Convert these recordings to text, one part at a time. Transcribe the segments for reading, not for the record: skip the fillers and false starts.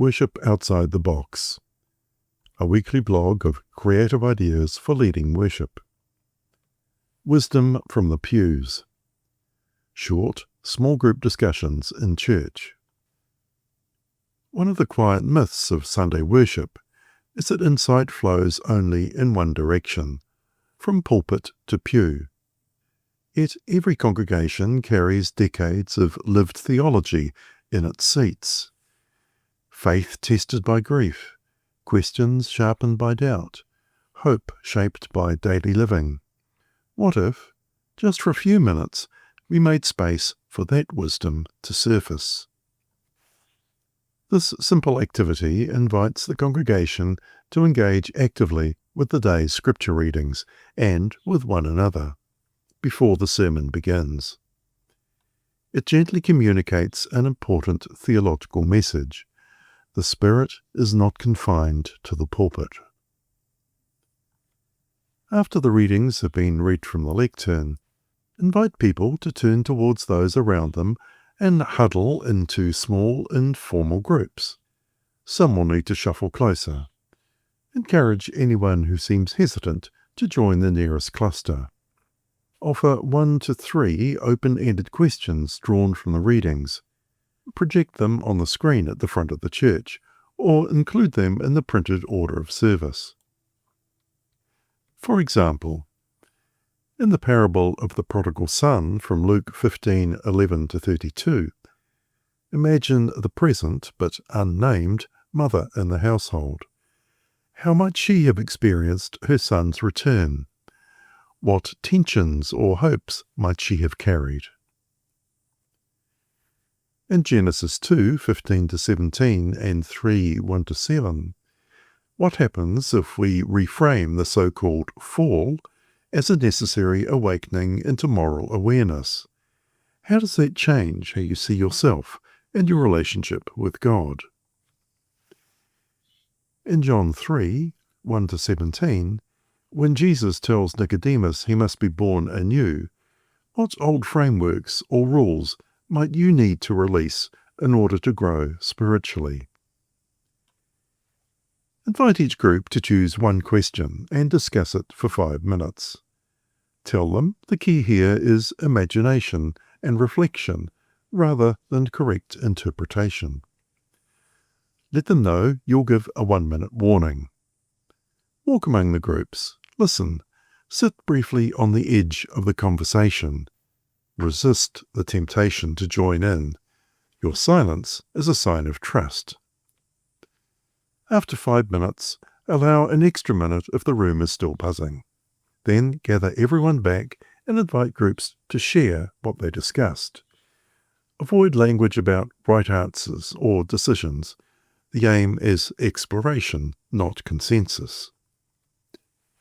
Worship Outside the Box, a weekly blog of creative ideas for leading worship. Wisdom from the Pews, short, small group discussions in church. One of the quiet myths of Sunday worship is that insight flows only in one direction, from pulpit to pew. Yet every congregation carries decades of lived theology in its seats. Faith tested by grief, questions sharpened by doubt, hope shaped by daily living. What if, just for a few minutes, we made space for that wisdom to surface? This simple activity invites the congregation to engage actively with the day's scripture readings and with one another before the sermon begins. It gently communicates an important theological message. The Spirit is not confined to the pulpit. After the readings have been read from the lectern, invite people to turn towards those around them and huddle into small, informal groups. Some will need to shuffle closer. Encourage anyone who seems hesitant to join the nearest cluster. Offer 1 to 3 open-ended questions drawn from the readings. Project them on the screen at the front of the church, or include them in the printed order of service. For example, in the parable of the prodigal son from Luke 15:11-32, imagine the present but unnamed mother in the household. How might she have experienced her son's return? What tensions or hopes might she have carried? In Genesis 2:15-17 and 3:1-7, what happens if we reframe the so-called fall as a necessary awakening into moral awareness? How does that change how you see yourself and your relationship with God? In John 3:1-17, when Jesus tells Nicodemus he must be born anew, what old frameworks or rules might you need to release in order to grow spiritually? Invite each group to choose one question and discuss it for 5 minutes. Tell them the key here is imagination and reflection rather than correct interpretation. Let them know you'll give a 1-minute warning. Walk among the groups. Listen. Sit briefly on the edge of the conversation. Resist the temptation to join in. Your silence is a sign of trust. After 5 minutes, allow an extra minute if the room is still buzzing. Then gather everyone back and invite groups to share what they discussed. Avoid language about right answers or decisions. The aim is exploration, not consensus.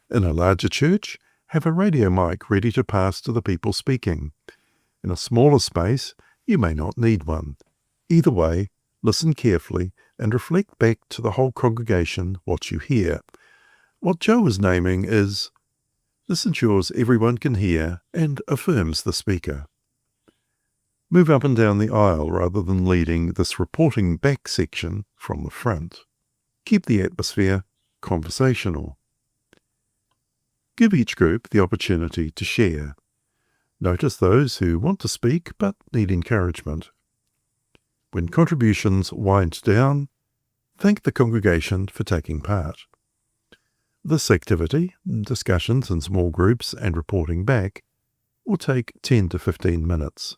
In a larger church, have a radio mic ready to pass to the people speaking. In a smaller space, you may not need one. Either way, listen carefully and reflect back to the whole congregation what you hear. What Joe is naming is, this ensures everyone can hear and affirms the speaker. Move up and down the aisle rather than leading this reporting back section from the front. Keep the atmosphere conversational. Give each group the opportunity to share. Notice those who want to speak but need encouragement. When contributions wind down, thank the congregation for taking part. This activity, discussions in small groups and reporting back, will take 10 to 15 minutes.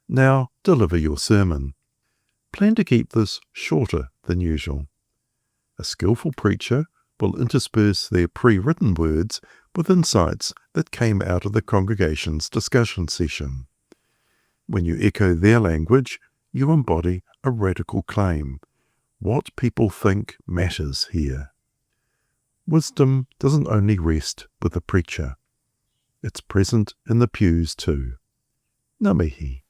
Now deliver your sermon. Plan to keep this shorter than usual. A skillful preacher will intersperse their pre-written words with insights that came out of the congregation's discussion session. When you echo their language, you embody a radical claim. What people think matters here. Wisdom doesn't only rest with the preacher. It's present in the pews too. Ngā mihi.